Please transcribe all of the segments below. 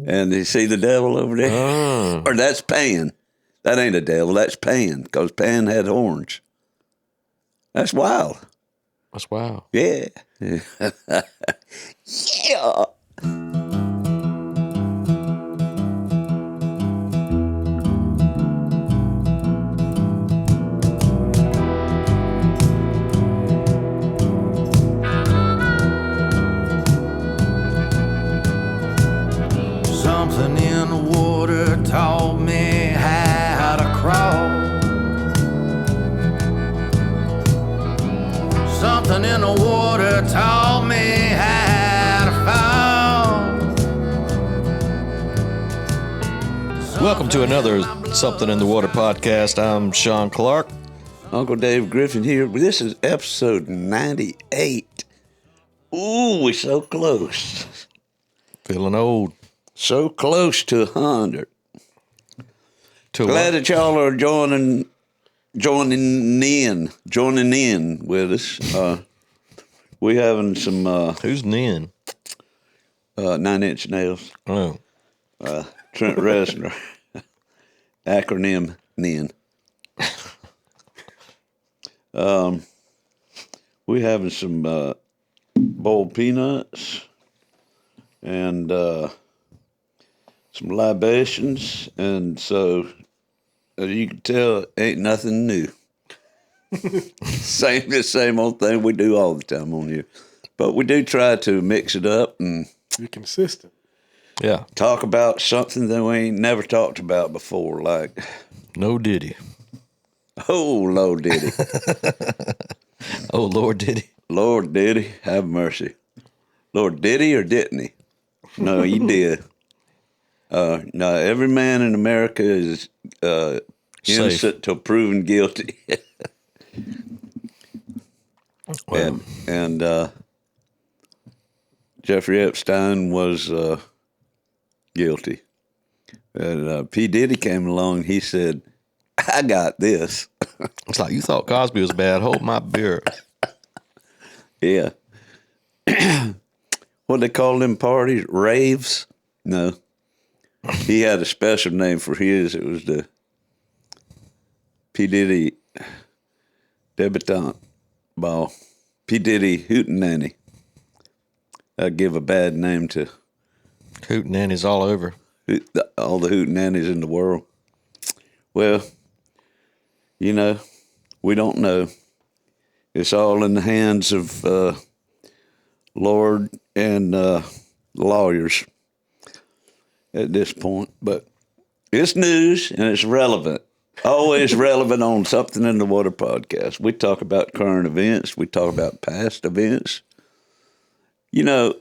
And you see the devil over there? Oh. Or that's Pan. That ain't a devil. That's Pan, because Pan had horns. That's wild. That's wild. Yeah. Yeah. Something in the water taught me how to crawl. Something in the water taught me how to fall. Welcome to another Something in the Water podcast. I'm Sean Clark. Uncle Dave Griffin here. This is episode 98. Ooh, we're so close. Feeling old. So close to 100. Glad that y'all are joining in with us. We having some Who's Nin? 9 Inch Nails. Oh. Trent Reznor. Acronym NIN. We having some boiled peanuts and some libations, and so as you can tell, ain't nothing new. The same old thing we do all the time on here. But we do try to mix it up and be consistent. Yeah. Talk about something that we ain't never talked about before, like No Diddy. Oh, Lord Diddy. Oh, Lord Diddy. Lord Diddy, have mercy. Lord Diddy or didn't he? No, he did. No, every man in America is innocent till proven guilty. Well. And Jeffrey Epstein was guilty. And P. Diddy came along. He said, I got this. It's like, you thought Cosby was bad. Hold my beer. Yeah. What they call them parties? Raves? No. He had a special name for his. It was the P. Diddy debutante ball. P. Diddy hootenanny. I'd give a bad name to Hootenannies all over. all the hootenannies in the world. Well, you know, we don't know. It's all in the hands of Lord and lawyers at this point. But it's news and it's relevant. Always relevant on Something in the Water podcast. We talk about current events. We talk about past events. You know,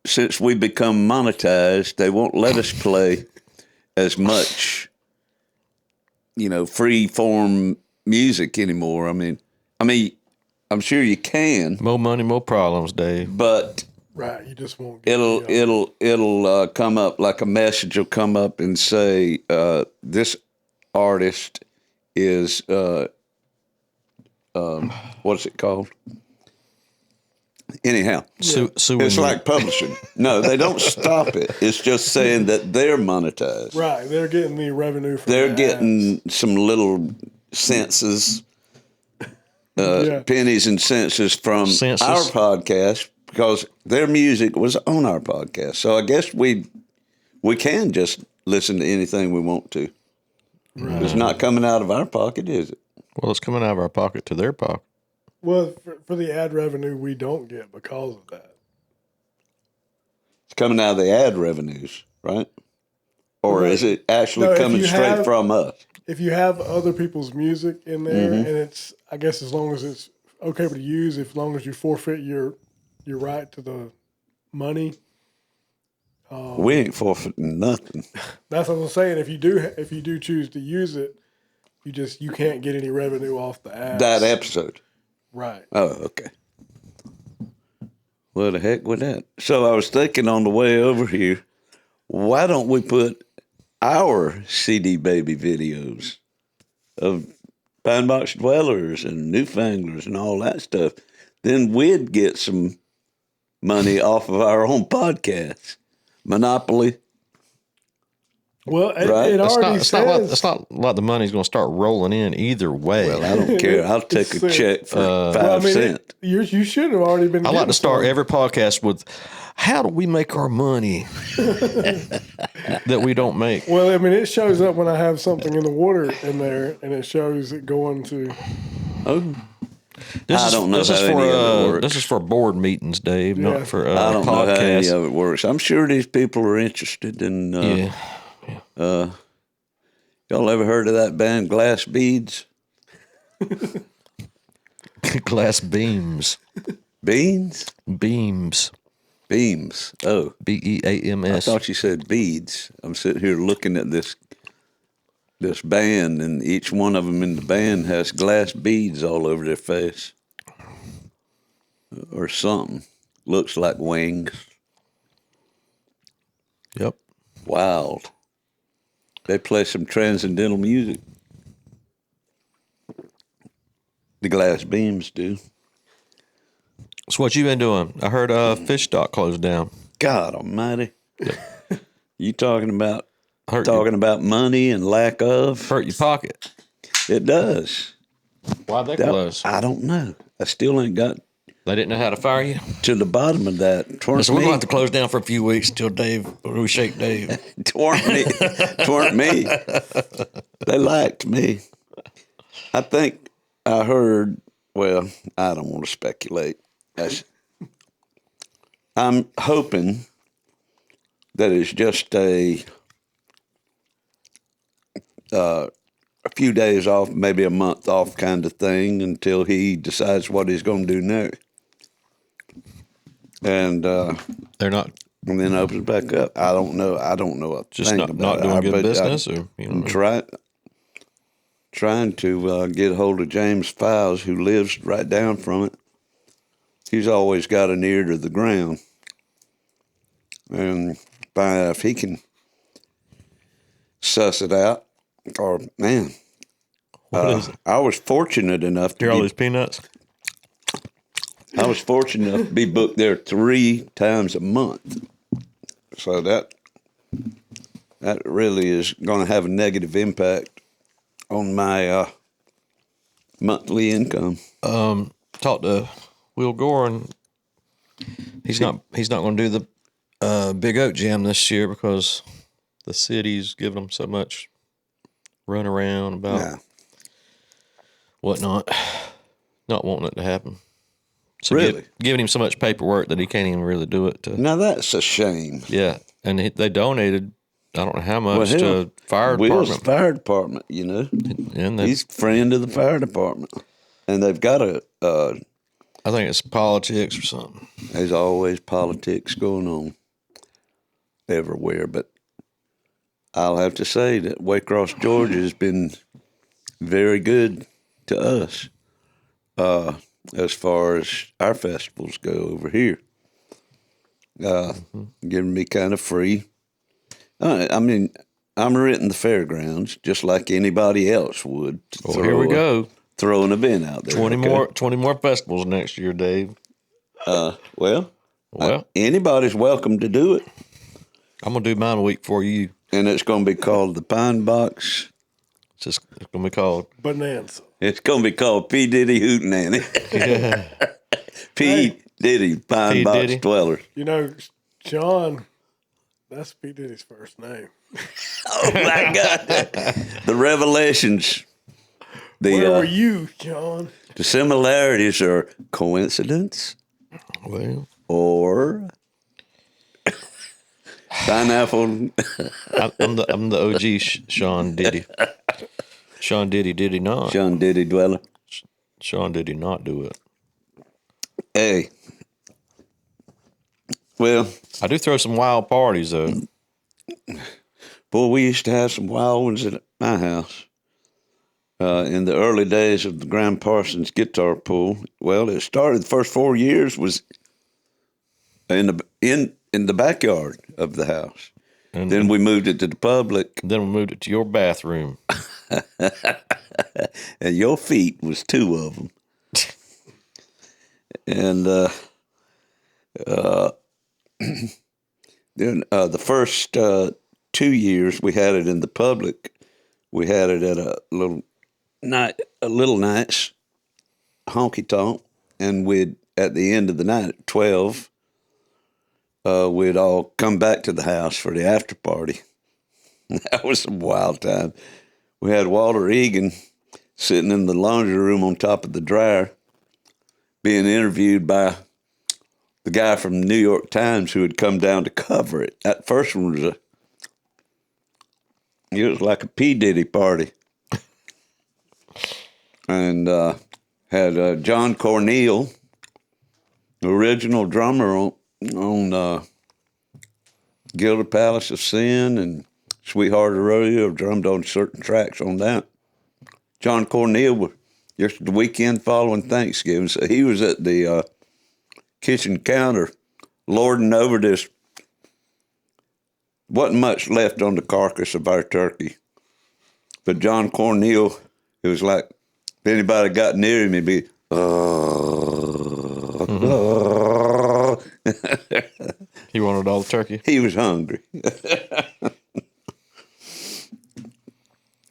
since we become monetized, they won't let us play as much, you know, free form music anymore. I mean, I'm sure you can. More money, more problems, Dave. But right, you just won't. Get it'll come up, like a message will come up and say this artist is what's it called? Anyhow, it's like publishing. No, they don't stop it. It's just saying that they're monetized. Right, they're getting the revenue from They're the getting ads. some little senses, pennies and senses from our podcast because their music was on our podcast. So I guess we can just listen to anything we want to. Right. It's not coming out of our pocket, is it? Well, it's coming out of our pocket to their pocket. Well, for the ad revenue, we don't get because of that. It's coming out of the ad revenues, right? Or is it actually coming straight from us? If you have other people's music in there, and it's, I guess, as long as it's okay to use, as long as you forfeit your right to the money. We ain't forfeiting nothing. That's what I'm saying. If you do choose to use it, you can't get any revenue off the ads. That episode. Right. Oh, okay. What the heck with that? So I was thinking on the way over here, why don't we put our CD Baby videos of Pine Box Dwellers and Newfanglers and all that stuff? Then we'd get some money off of our own podcast. Monopoly. Well, Right. it already says. It's not like the money's going to start rolling in either way. Well, I don't care. I'll take a says- check for Well, I 5 mean, cents. you should have already been. I like to getting start some. every podcast with, how do we make our money that we don't make? Well, I mean, it shows up when I have something in the water in there, and it shows it going to. Oh, I don't know this how is any for, of it works. This is for board meetings, Dave, Yeah. not for I don't know how any podcasts. of it works. I'm sure these people are interested in. Yeah. Y'all ever heard of that band Glass Beads? Glass beams. Beans? Beams. Beams. Oh, I BEAMS. thought you said beads. I'm sitting here looking at this band, and each one of them in the band has glass beads all over their face, or something. Looks like wings. Yep. Wild. They play some transcendental music. The Glass Beams do. So what you been doing? I heard Fish Dock closed down. God Almighty. You talking about Hurt money and lack of? hurt your pocket. It does. Why'd they close? I don't know. I still ain't got They didn't know how to fire you. to the bottom of that. Twerk So we're me. going to have to close down for a few weeks until we shake Dave. Twerk me. Twerk me. They liked me. I think I heard, well, I don't want to speculate. I'm hoping that it's just a few days off, maybe a month off kind of thing until he decides what he's going to do next. And They're not then opens back up. I don't know. I don't know a just thing not about it. doing good But business, or you I'm know. trying to get hold of James Files, who lives right down from it. He's always got an ear to the ground, and find out if he can suss it out. Or man, What is it? I was fortunate enough to Hear all be, these peanuts? I was fortunate enough to be booked there 3 times a month. So that really is going to have a negative impact on my monthly income. Talked to Will Gore, and he's not going to do the Big Oak Jam this year because the city's giving him so much run around about Nah. whatnot, not wanting it to happen. So Really? giving him so much paperwork that he can't even really do it. Now that's a shame. Yeah, and they donated, I don't know how much hell, to fire Will's department. fire department, you know. And they, He's a friend of the fire department. And they've got I think it's politics or something. there's always politics going on everywhere. But I'll have to say that Waycross, Georgia has been very good to us as far as our festivals go over here. Giving me kind of free. I mean, I'm renting the fairgrounds just like anybody else would. Well, here we go. Throw an event out there. 20 more festivals next year, Dave. Well, Well, anybody's welcome to do it. I'm gonna do mine a week for you. And it's going to be called the Pine Box. It's gonna be called. Bonanza. It's going to be called P. Diddy Hootenanny. P. Diddy Pine P. Box Diddy. Dweller. You know, Sean, that's P. Diddy's first name. Oh, my God. The revelations. Where were The, you, Sean? the similarities are coincidence Well, or pineapple. I'm the OG Sean Diddy. Sean Diddy did he not? John Diddy Dweller. Sean did he not do it? Hey. Well, I do throw some wild parties though. boy, we used to have some wild ones at my house. In the early days of the Graham Parsons guitar pool, well, it started the first 4 years was in the backyard of the house. And Then we moved it to the public, then we moved it to your bathroom. and your feet was 2 of them. And then the first 2 years we had it in the public. We had it at a little nights honky tonk, and we'd at the end of the night at 12, we'd all come back to the house for the after party. That was a wild time. We had Walter Egan sitting in the laundry room on top of the dryer, being interviewed by the guy from the New York Times who had come down to cover it. That first one was it was like a P. Diddy party. And had John Cornell, the original drummer on Gilded Palace of Sin and Sweetheart of the Rodeo, drummed on certain tracks on that. John Cornell was just the weekend following Thanksgiving, so he was at the kitchen counter lording over this. Wasn't much left on the carcass of our turkey, but John Cornell, it was like if anybody got near him, he'd be, He wanted all the turkey. He was hungry.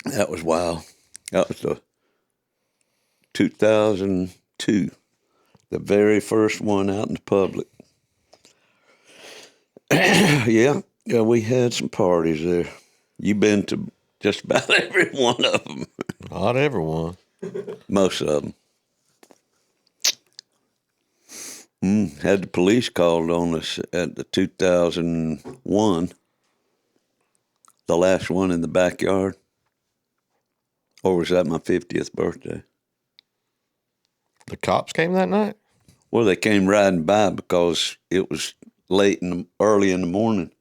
That was wild. That was the 2002, the very first one out in the public. Yeah, we had some parties there. You've been to just about every one of them. Not everyone. Most of them. Had the police called on us at the 2001, the last one in the backyard. Or was that my 50th birthday? The cops came that night? Well, they came riding by because it was early in the morning.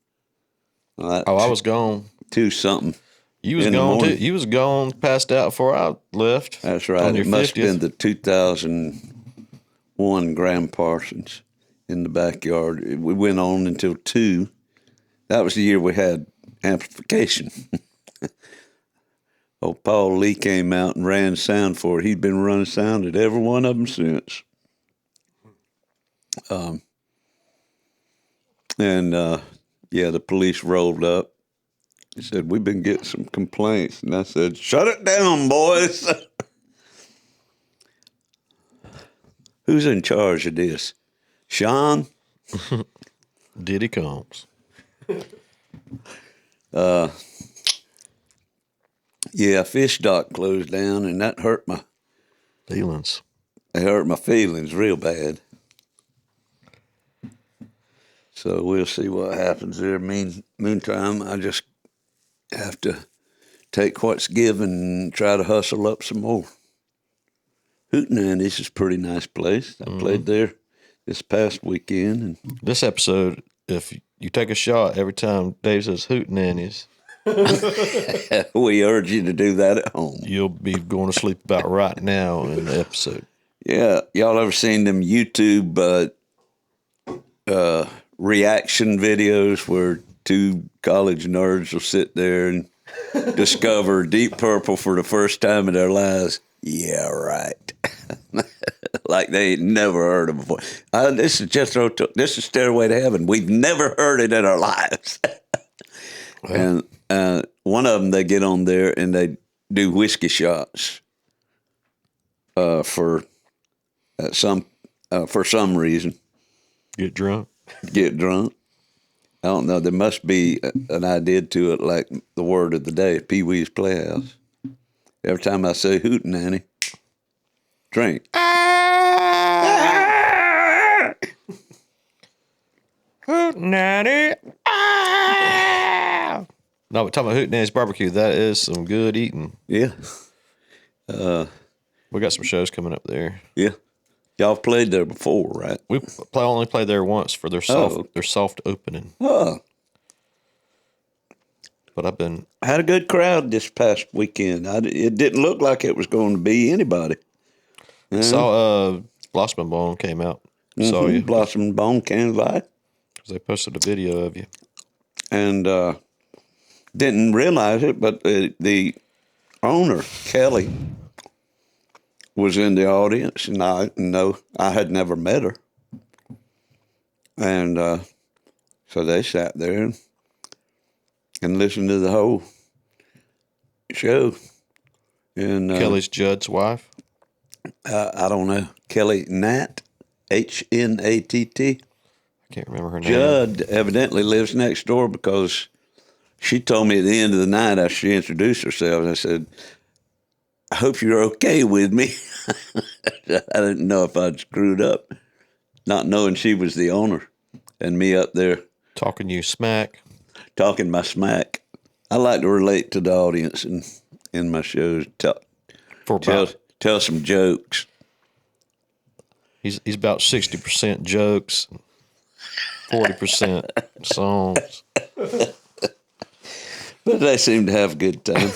I was gone. 2-something. You was gone too. You was gone, passed out before I left. That's right. On your It must 50th. have been the 2001 Graham Parsons in the backyard. We went on until 2. That was the year we had amplification. Old Paul Lee came out and ran sound for it. He'd been running sound at every one of them since. The police rolled up. He said, "We've been getting some complaints." And I said, "Shut it down, boys." Who's in charge of this? Sean? Diddy Combs. Yeah, Fish Dock closed down, and that hurt my Feelings. feelings real bad. So we'll see what happens there. Meantime, I just have to take what's given and try to hustle up some more. Hootenanny's is a pretty nice place. I played there this past weekend. And This episode, if you take a shot every time Dave says Hootenannies, we urge you to do that at home. you'll be going to sleep about right now in the episode. Yeah, y'all ever seen them YouTube reaction videos where 2 college nerds will sit there and discover Deep Purple for the first time in their lives? Yeah, right. Like they ain't never heard it before. This is Stairway to Heaven. We've never heard it in our lives. And one of them, they get on there and they do whiskey shots for some reason. Get drunk. Get drunk. I don't know. There must be an idea to it, like the word of the day, Pee Wee's Playhouse. Every time I say Hootenanny, drink. Hootenanny. No, we're talking about Hootenanny's barbecue. That is some good eating. Yeah. We got some shows coming up there. Yeah. Y'all played there before, right? We only played there once for their soft opening. Oh. But I've been I had a good crowd this past weekend. It didn't look like it was going to be anybody. saw Blossom and Bone came out. Saw you. Blossom and Bone Candlelight. They posted a video of you. And didn't realize it, but the owner, Kelly, was in the audience, and I had never met her. And so they sat there, and listen to the whole show. And Kelly's Judd's wife. I don't know, Kelly Natt, Hnatt. I can't remember her name. Judd evidently lives next door because she told me at the end of the night after she introduced herself, I said, I hope you're okay with me. I didn't know if I'd screwed up, not knowing she was the owner and me up there Talking you smack. talking my smack. I like to relate to the audience in my shows, tell some jokes. He's about 60% jokes, 40% songs. But they seem to have a good time.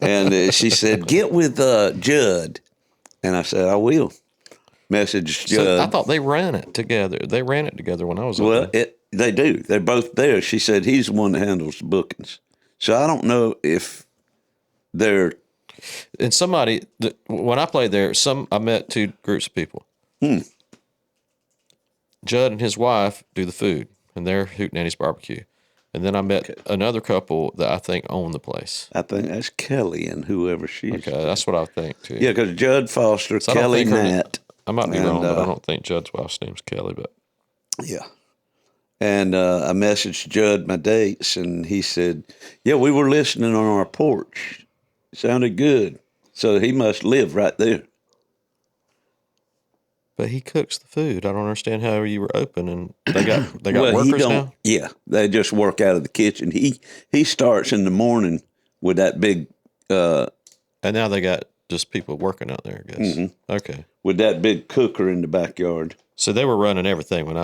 And she said, get with Judd. And I said, I will. Message Judd. So I thought they ran it together. They ran it together when I was Well, up there. they do. They're both there. She said he's the one that handles the bookings. So I don't know if they're... And when I played there, I met two groups of people. Judd and his wife do the food, and they're Hootenanny's Barbecue. And then I met another couple that I think own the place. I think that's Kelly and whoever she is. Okay, that's what I think too. Yeah, because Judd Foster, So I don't Kelly think her Natt. I might be wrong, but I don't think Judd's wife's name's Kelly. But Yeah. And I messaged Judd my dates, and he said, yeah, we were listening on our porch. It sounded good. So he must live right there. But he cooks the food. I don't understand how you were open and they got Well, he workers don't. now. Yeah, they just work out of the kitchen. He starts in the morning with that big And now they got just people working out there, I guess. Mm-hmm. Okay. with that big cooker in the backyard, So they were running everything but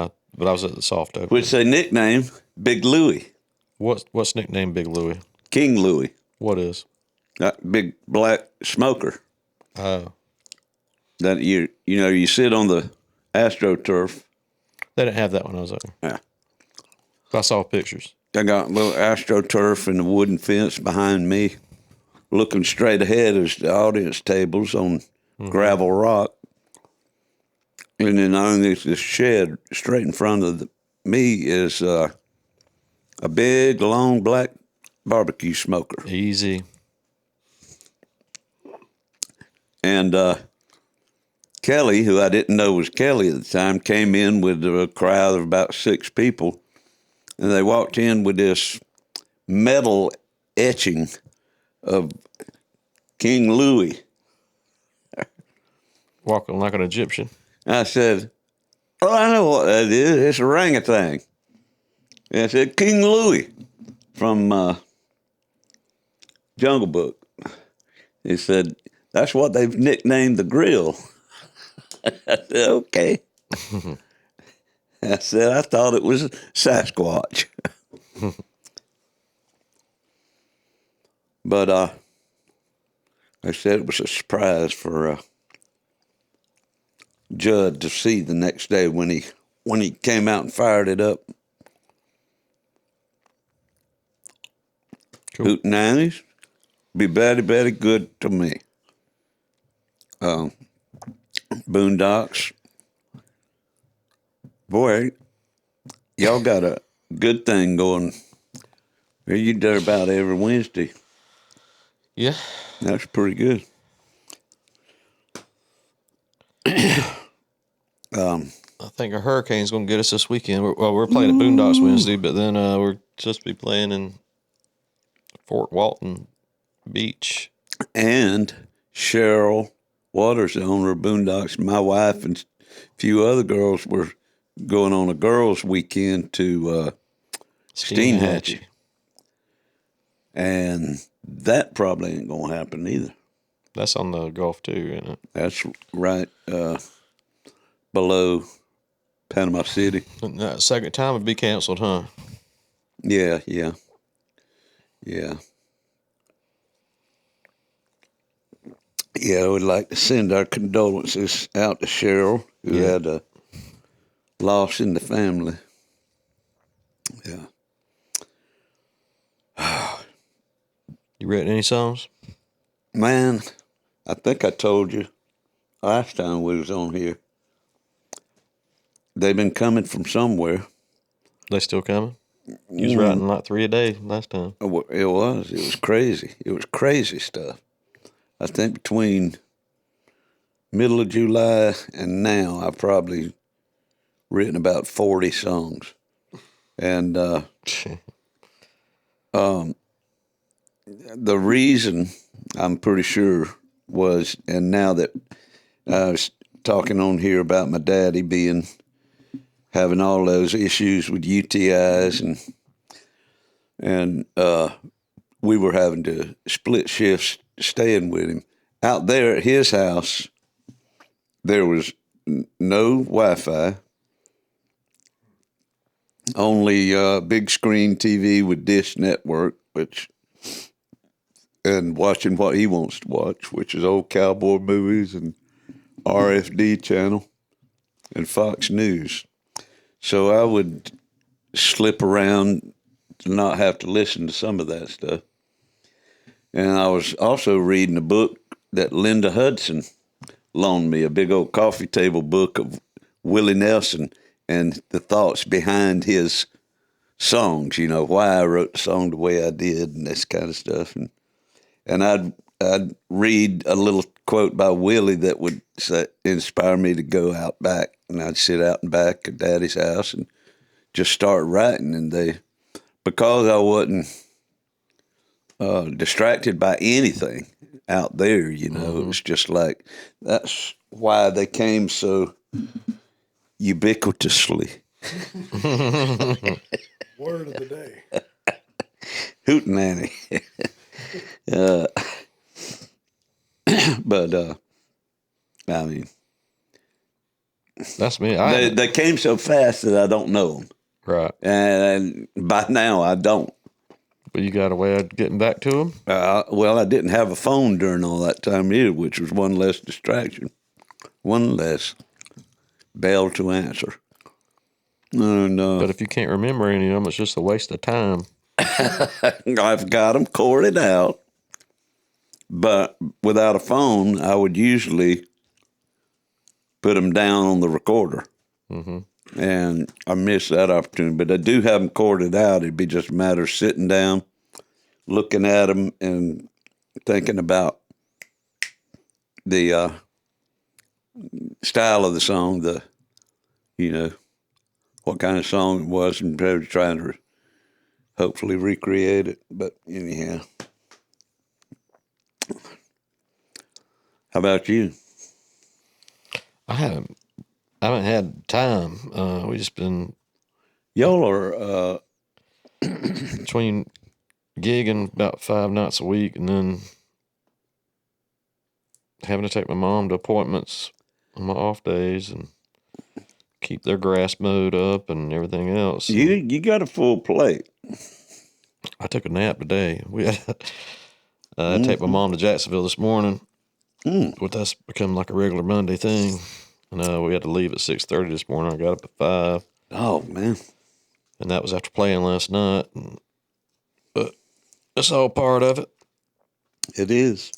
I was at the soft open. which they nickname Big Louie, What's nicknamed Big Louie? King Louie, What is? that big black smoker. Oh. That you sit on the AstroTurf. They didn't have that when I was there. Yeah. I saw pictures. I got a little AstroTurf and a wooden fence behind me. Looking straight ahead is the audience tables on gravel rock. And then on this shed straight in front of me is a big, long, black barbecue smoker. Easy. And Kelly, who I didn't know was Kelly at the time, came in with a crowd of about 6 people. And they walked in with this metal etching of King Louis. Walking like an Egyptian. I said, oh, I know what that is. It's a orangutan. And I said, King Louis from Jungle Book. He said, that's what they've nicknamed the grill. I said, okay. I said, I thought it was Sasquatch. But I said it was a surprise for Judd to see the next day when he came out and fired it up. Cool. Hootenannies be very, very good to me. Boondocks. Boy, y'all got a good thing going. You do about every Wednesday. Yeah. That's pretty good. I think a hurricane's going to get us this weekend. We're playing at Boondocks Wednesday, but then we're supposed to be playing in Fort Walton Beach. And Cheryl Waters, the owner of Boondocks, my wife and a few other girls were going on a girls' weekend to Steenhatchee. And that probably ain't going to happen either. That's on the Gulf too, isn't it? That's right below Panama City. And that second time would be canceled, huh? Yeah. Yeah, I would like to send our condolences out to Cheryl, who had a loss in the family. Yeah. You written any songs? Man, I think I told you last time we was on here. They've been coming from somewhere. They still coming? You was writing like 3 a day last time. It was. It was crazy. It was crazy stuff. I think between middle of July and now, I've probably written about 40 songs. And the reason, I'm pretty sure, was, and now that I was talking on here about my daddy having all those issues with UTIs, and we were having to split shifts staying with him. Out there at his house, there was no Wi-Fi, only big screen TV with Dish Network, and watching what he wants to watch, which is old cowboy movies and RFD channel and Fox News. So I would slip around to not have to listen to some of that stuff. And I was also reading a book that Linda Hudson loaned me, a big old coffee table book of Willie Nelson and the thoughts behind his songs, why I wrote the song the way I did and this kind of stuff. And I'd read a little quote by Willie that would inspire me to go out back, and I'd sit out in back of Daddy's house and just start writing. And because I wasn't distracted by anything out there, it was just like, that's why they came so ubiquitously. Word of the day. Hootenanny. But I mean, That's me. they came so fast that I don't know them, Right. and by now I don't. But you got a way of getting back to them? Well, I didn't have a phone during all that time either, which was one less distraction, one less bell to answer. And But if you can't remember any of them, it's just a waste of time. I've got them corded out, but without a phone, I would usually put them down on the recorder. Mm-hmm. And I missed that opportunity. But I do have them corded out. It'd be just a matter of sitting down, looking at them, and thinking about the style of the song, what kind of song it was, and trying to hopefully recreate it. But anyhow, how about you? I haven't had time. We just been Y'all are between gigging about 5 nights a week and then having to take my mom to appointments on my off days and keep their grass mowed up and everything else. you got a full plate. I took a nap today. We had I take my mom to Jacksonville this morning. But that's become like a regular Monday thing. And we had to leave at 6:30 this morning. I got up at 5. Oh man, And that was after playing last night. But it's all part of it. it is.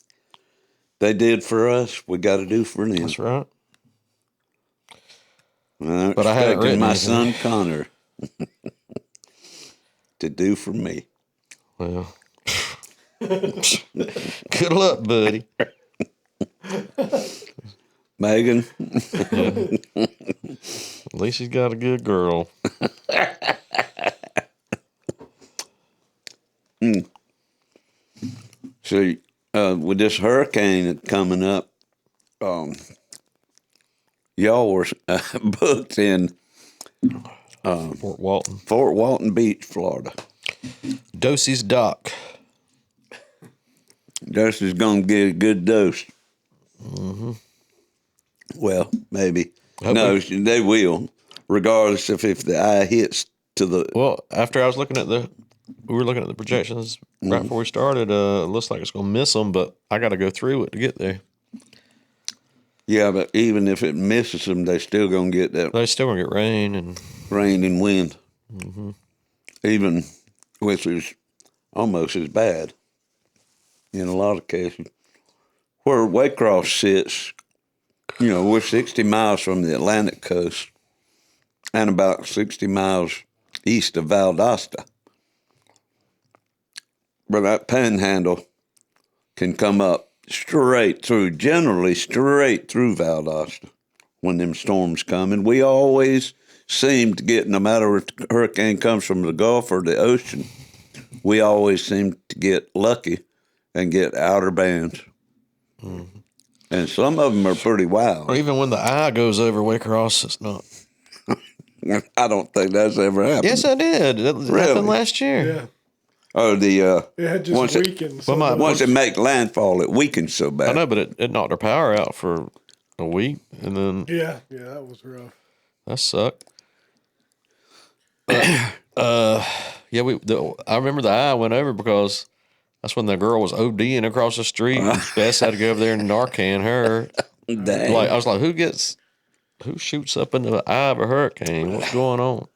They did for us. We got to do for them. That's right. But I haven't written my anything. son Connor to do for me. Well, good luck, buddy. Megan, At least he's got a good girl. so with this hurricane coming up, y'all were booked in Fort Walton. Fort Walton Beach, Florida. Dosey's Dock. Dusty's going to get a good dose. Mm-hmm. Well, maybe. No, they will, regardless if the eye hits to the... Well, after I was looking at we were looking at the projections right before we started, it looks like it's going to miss them, but I got to go through it to get there. Yeah, but even if it misses them, they're still going to get that They're still going to get rain and... rain and wind. Mm-hmm. Even, which is almost as bad in a lot of cases. Where Waycross sits, we're 60 miles from the Atlantic coast and about 60 miles east of Valdosta. But that panhandle can come up straight through, generally straight through Valdosta when them storms come. And we always seem to get, no matter if the hurricane comes from the Gulf or the ocean, we always seem to get lucky and get outer bands. Mm-hmm. And some of them are pretty wild. Or even when the eye goes over Waycross, it's not. I don't think that's ever happened. Yes, I did. It happened last year. Yeah. Oh, it had just weakened. Once it make landfall, it weakens so bad. I know, but it knocked our power out for a week, and then yeah, that was rough. That sucked. I remember the eye went over because that's when the girl was ODing across the street. Bess had to go over there and Narcan her. Dang. I was like, who shoots up into the eye of a hurricane? What's going on?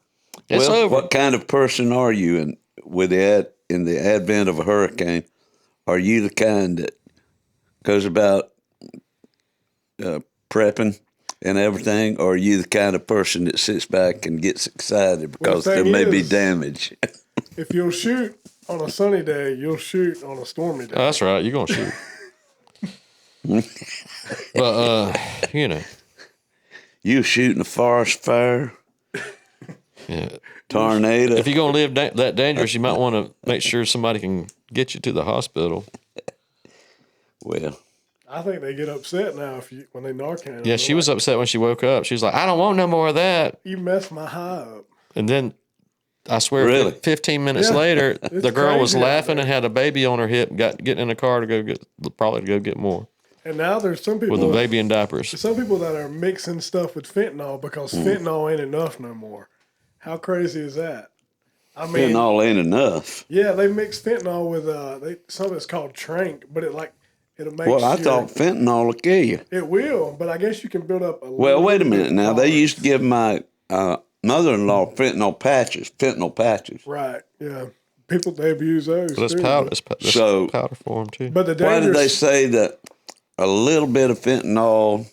It's over. What kind of person are you in the advent of a hurricane? Are you the kind that goes about prepping and everything, or are you the kind of person that sits back and gets excited because there may be damage? If you'll shoot on a sunny day, you'll shoot on a stormy day. Oh, that's right. You're going to shoot. But, You shooting a forest fire? Yeah. Tornado? If you're going to live that dangerous, you might want to make sure somebody can get you to the hospital. Well, I think they get upset now when they Narcan. Yeah, she was upset when she woke up. She was like, I don't want no more of that. You messed my high up. And then, I swear, really? 15 minutes later, the girl was laughing and had a baby on her hip, getting in a car to go get more. And now there's some people with a baby in diapers. Some people that are mixing stuff with fentanyl because fentanyl ain't enough no more. How crazy is that? I mean, fentanyl ain't enough. Yeah, they mix fentanyl with something that's called Trank, but it'll make. Well, I thought fentanyl will kill you. It will, but I guess you can build up a. Well, wait a minute now. They used to give my mother-in-law fentanyl patches. Right. Yeah. People they abuse those. But it's powder. It's powder form too. But why did they say that a little bit of fentanyl?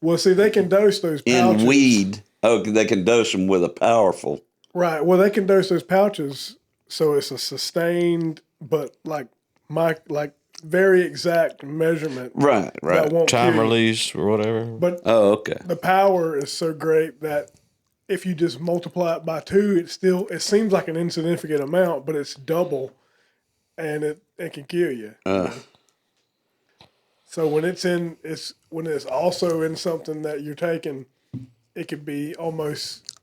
Well, see, they can dose those pouches. In weed. Oh, they can dose them with a powerful. Right. Well, they can dose those pouches so it's a sustained, but like very exact measurement. Right. That won't time release or whatever. But okay. The power is so great that if you just multiply it by 2, it seems like an insignificant amount, but it's double, and it can kill you. So when it's also in something that you're taking, it could be almost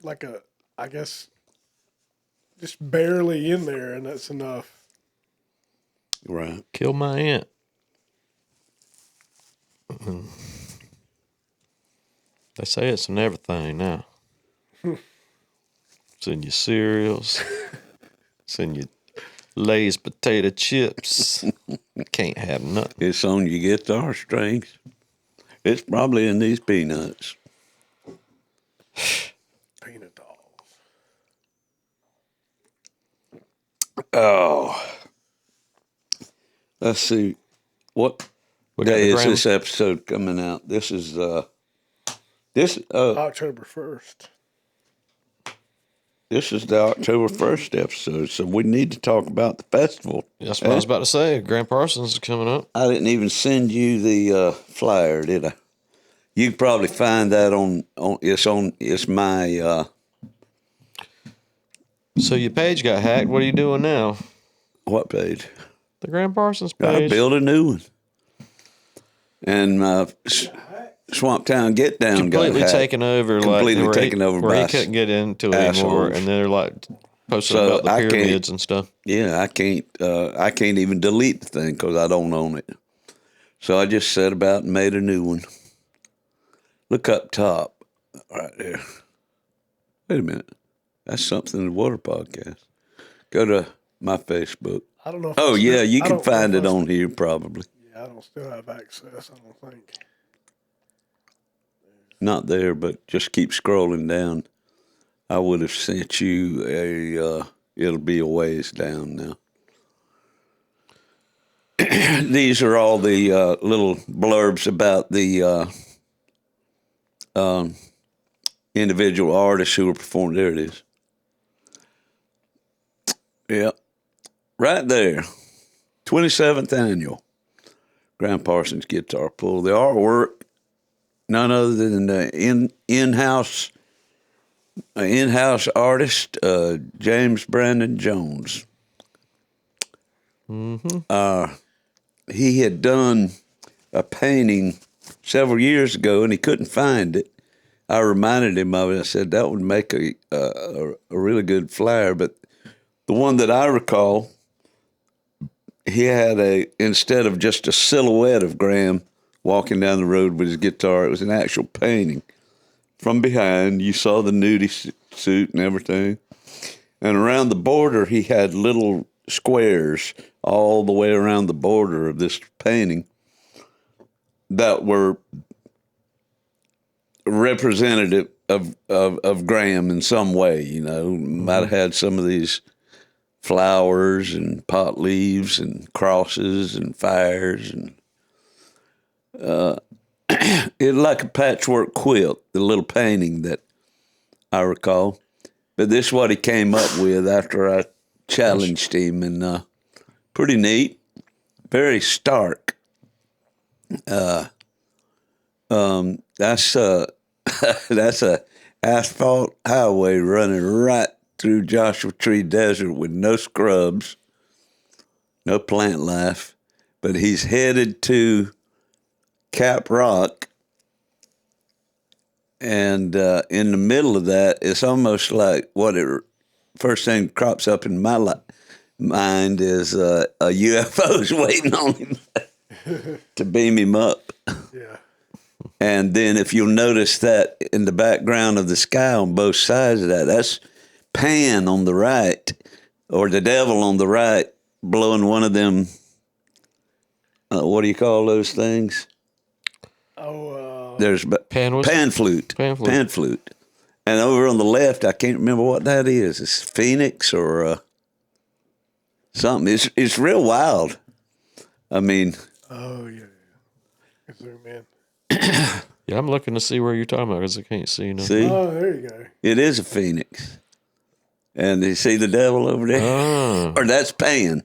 like I guess, just barely in there, and that's enough. Right. Kill my aunt. They say it's in everything now. It's in your cereals. It's in your Lay's potato chips. Can't have nothing. It's on your guitar strings. It's probably in these peanuts. Peanut dolls. Oh. Let's see. What day is this episode coming out? This is October 1st. This is the October 1st episode, so we need to talk about the festival. That's what I was about to say. Grand Parsons is coming up. I didn't even send you the flyer, did I? You can probably find that it's my. So your page got hacked. What are you doing now? What page? The Grand Parsons page. I built a new one. And Swamp Town Get Down completely taken over. Completely taken over by he couldn't get into it anymore, and they're like posting about the pyramids and stuff. Yeah, I can't even delete the thing because I don't own it. So I just set about and made a new one. Look up top, right there. Wait a minute, that's Something in the Water podcast. Go to my Facebook. I don't know. If you can find it on here probably. Yeah, I don't still have access. I don't think. Not there, but just keep scrolling down. I would have sent you it'll be a ways down now. These are all the little blurbs about the individual artists who were performing. There it is. Yep. Right there. 27th annual Graham Parsons Guitar Pull. The artwork, none other than the in-house artist, James Brandon Jones. He had done a painting several years ago, and he couldn't find it. I reminded him of it. I said that would make a really good flyer. But the one that I recall, he had instead of just a silhouette of Graham walking down the road with his guitar, it was an actual painting. From behind, you saw the nudie suit and everything. And around the border, he had little squares all the way around the border of this painting that were representative of Graham in some way, Might have had some of these flowers and pot leaves and crosses and fires and it like a patchwork quilt, the little painting that I recall. But this is what he came up with after I challenged him, and pretty neat, very stark. That's that's a asphalt highway running right through Joshua Tree Desert with no scrubs, no plant life, but he's headed to Cap Rock, and in the middle of that, it's almost like first thing that crops up in my mind is a UFO's waiting on him to beam him up. Yeah. And then if you'll notice that in the background of the sky on both sides of that, that's Pan on the right, or the devil on the right, blowing one of them, what do you call those things? There's pan flute. And over on the left, I can't remember what that is. It's Phoenix or something. It's real wild. I mean. Oh, yeah. Zoom in. Yeah, I'm looking to see where you're talking about because I can't see nothing. See? Oh, there you go. It is a phoenix. And you see the devil over there? Oh. Or that's Pan.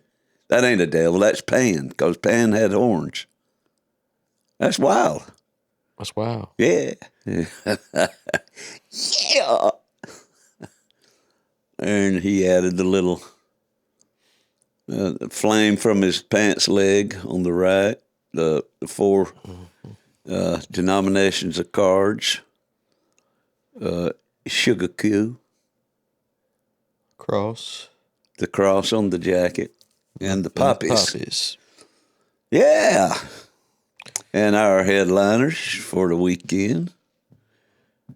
That ain't a devil. That's Pan, because Pan had horns. That's wild. That's wow. Yeah. Yeah. And he added the little flame from his pants leg on the right, the four denominations of cards, sugar cue, Cross. the cross on the jacket, and the poppies. Yeah. And our headliners for the weekend,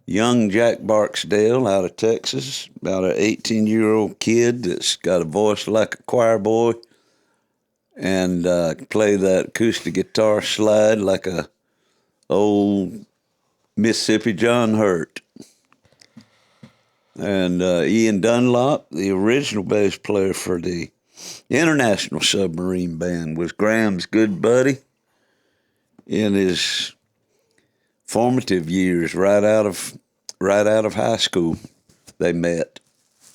young Jack Barksdale out of Texas, about an 18-year-old kid that's got a voice like a choir boy and play that acoustic guitar slide like a old Mississippi John Hurt. And Ian Dunlop, the original bass player for the International Submarine Band, was Graham's good buddy in his formative years, right out of high school. They met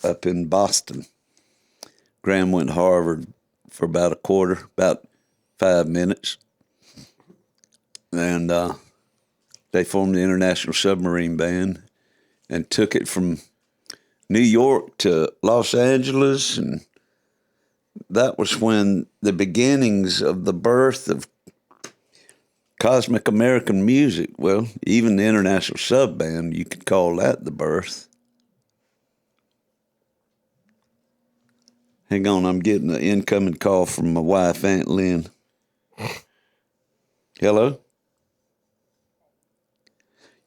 up in Boston. Graham went to Harvard for about 5 minutes, and they formed the International Submarine Band and took it from New York to Los Angeles, and that was when the beginnings of the birth of cosmic American music, well, even the International Sub Band, you could call that the birth. Hang on, I'm getting an incoming call from my wife, Aunt Lynn. Hello?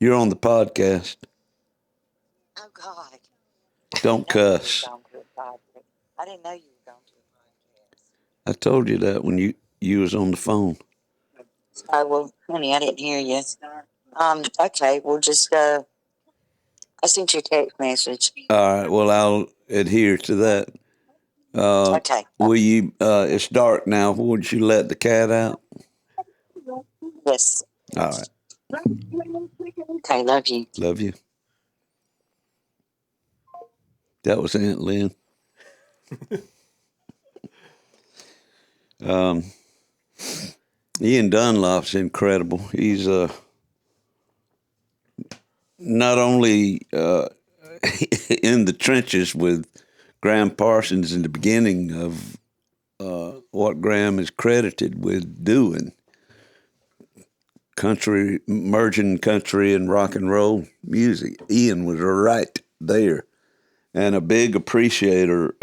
You're on the podcast. Oh, God. Don't cuss. I didn't know you were going to a podcast. I told you that when you was on the phone. Oh, well, honey, I didn't hear you. Okay, we'll just, I sent you a text message. All right, well, I'll adhere to that. Okay. Will you, it's dark now. Would you let the cat out? Yes. All right. Okay, love you. Love you. That was Aunt Lynn. Ian Dunlop's incredible. He's not only in the trenches with Graham Parsons in the beginning of what Graham is credited with doing, merging country and rock and roll music. Ian was right there, and a big appreciator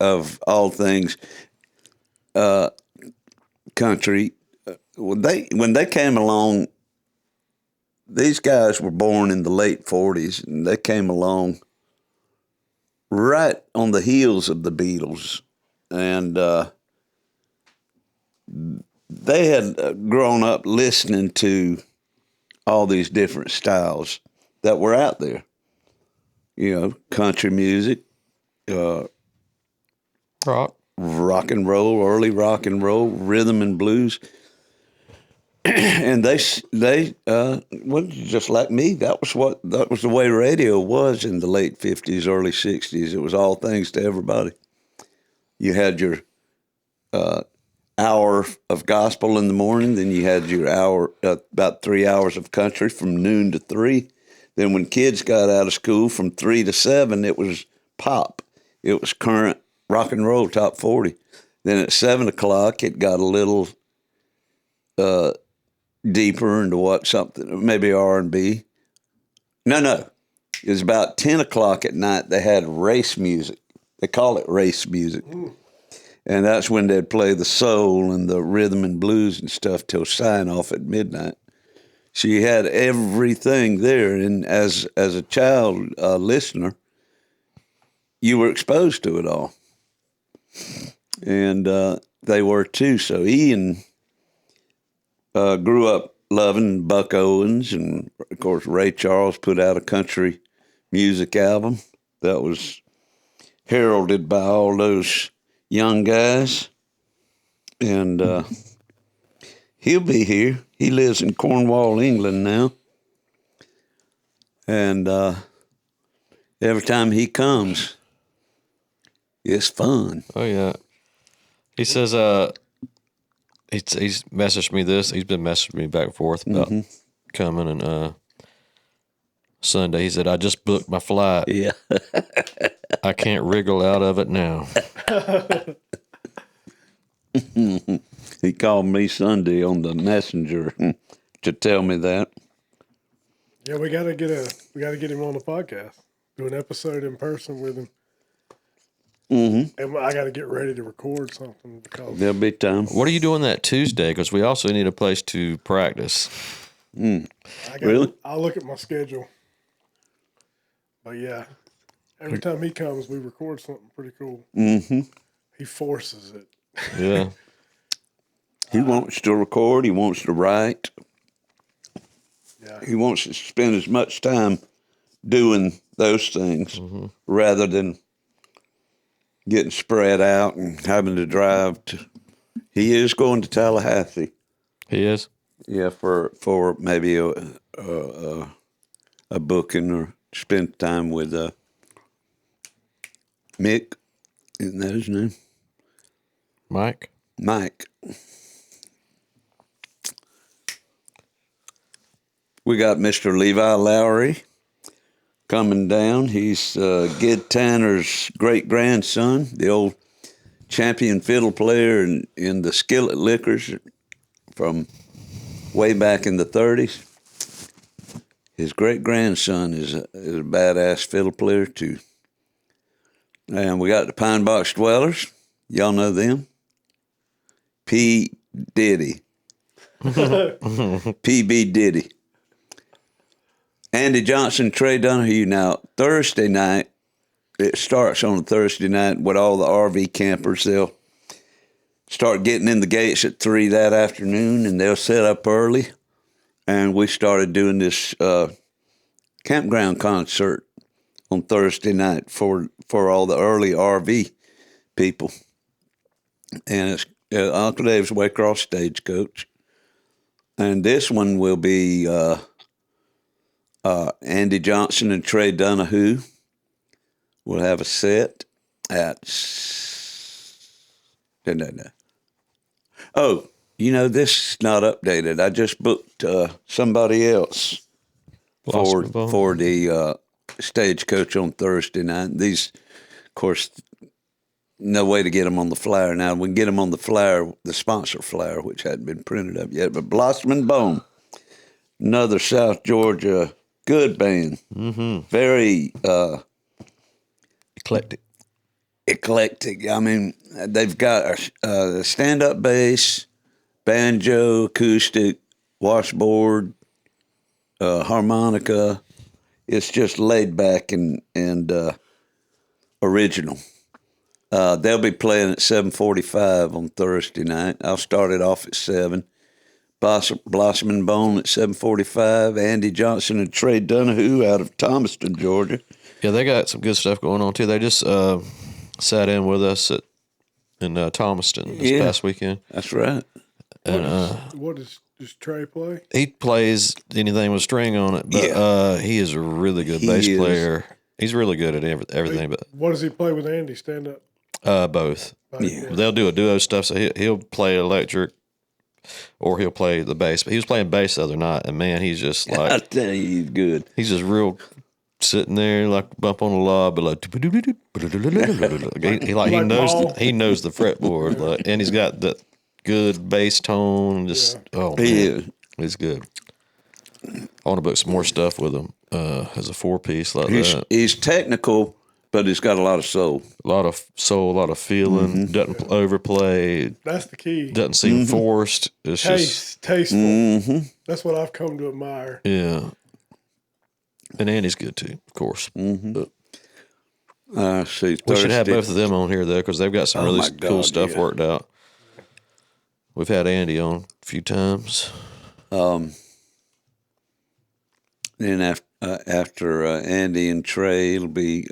of all things country. When they came along, these guys were born in the late 40s, and they came along right on the heels of the Beatles, and they had grown up listening to all these different styles that were out there. You know, country music, rock and roll, early rock and roll, rhythm and blues. And they well, just like me, that was the way radio was in the late 50s, early 60s. It was all things to everybody. You had your hour of gospel in the morning, then you had your hour, about 3 hours of country from noon to 3. Then when kids got out of school from 3 to 7, it was pop. It was current rock and roll top 40. Then at 7 o'clock, it got a little deeper into something, maybe R&B. No. It was about 10 o'clock at night, they had race music. They call it race music. And that's when they'd play the soul and the rhythm and blues and stuff till sign off at midnight. So you had everything there. And as a child listener, you were exposed to it all. And they were too. So Ian grew up loving Buck Owens, and of course Ray Charles put out a country music album that was heralded by all those young guys. And he'll be here. He lives in Cornwall, England now. And every time he comes, it's fun. Oh yeah. He says he's messaged me this. He's been messaging me back and forth about coming, and Sunday he said, I just booked my flight. Yeah. I can't wriggle out of it now. He called me Sunday on the messenger to tell me that. Yeah, we gotta get him on the podcast. Do an episode in person with him. Mm-hmm. And I got to get ready to record something because There'll be time. What are you doing that Tuesday? Because we also need a place to practice. Really? I'll look at my schedule. But yeah, every time he comes, we record something pretty cool. Mm-hmm. He forces it. Yeah. He wants to record. He wants to write. Yeah. He wants to spend as much time doing those things rather than getting spread out and having to drive to. He is going to Tallahassee. He is? Yeah, for maybe a booking or spend time with Mick. Isn't that his name? Mike? Mike. We got Mr. Levi Lowry coming down. He's Gid Tanner's great-grandson, the old champion fiddle player in the Skillet Liquors from way back in the 30s. His great-grandson is a badass fiddle player, too. And we got the Pine Box Dwellers. Y'all know them? P. Diddy. PB Diddy. Andy Johnson, Trey Donahue. Now, Thursday night, it starts on a Thursday night with all the RV campers. They'll start getting in the gates at 3 that afternoon, and they'll set up early. And we started doing this campground concert on Thursday night for all the early RV people. And it's Uncle Dave's Waycross Stagecoach. And this one will be Andy Johnson and Trey Donahue We'll have a set at. No. Oh, this is not updated. I just booked somebody else for Blossom Bone. for the Stagecoach on Thursday night. These, of course, no way to get them on the flyer now. We can get them on the flyer, the sponsor flyer, which hadn't been printed up yet. But Blossom and Bone, another South Georgia good band. Mm-hmm. Very eclectic. I mean, they've got a stand-up bass, banjo, acoustic, washboard, harmonica. It's just laid back and original. They'll be playing at 7:45 on Thursday night. I'll start it off at 7. Blossom and Bone at 7:45. Andy Johnson and Trey Donahue out of Thomaston, Georgia. Yeah, they got some good stuff going on too. They just sat in with us in Thomaston this past weekend. That's right. And What does Trey play? he plays anything with string on it, but he is a really good bass player. He's really good at everything. But What does he play with Andy? Stand up. Both. Yeah. They'll do a duo stuff. So he'll play electric, or he'll play the bass. But he was playing bass the other night, and man, he's just I like tell you, he's good. he's just real sitting there like a bump on the log, but like he knows the fretboard, like, and he's got the good bass tone. Just he's good. I want to book some more stuff with him as a 4-piece like that. He's technical, but he's got a lot of soul. A lot of soul, a lot of feeling. Doesn't overplay. That's the key. Doesn't seem forced. It's just Tasteful. That's what I've come to admire. yeah. And Andy's good too, of course. But See, we should have Thursday- both of them on here though, because they've got some really my cool God, stuff yeah. worked out. We've had Andy on a few times. Then after Andy and Trey, it'll be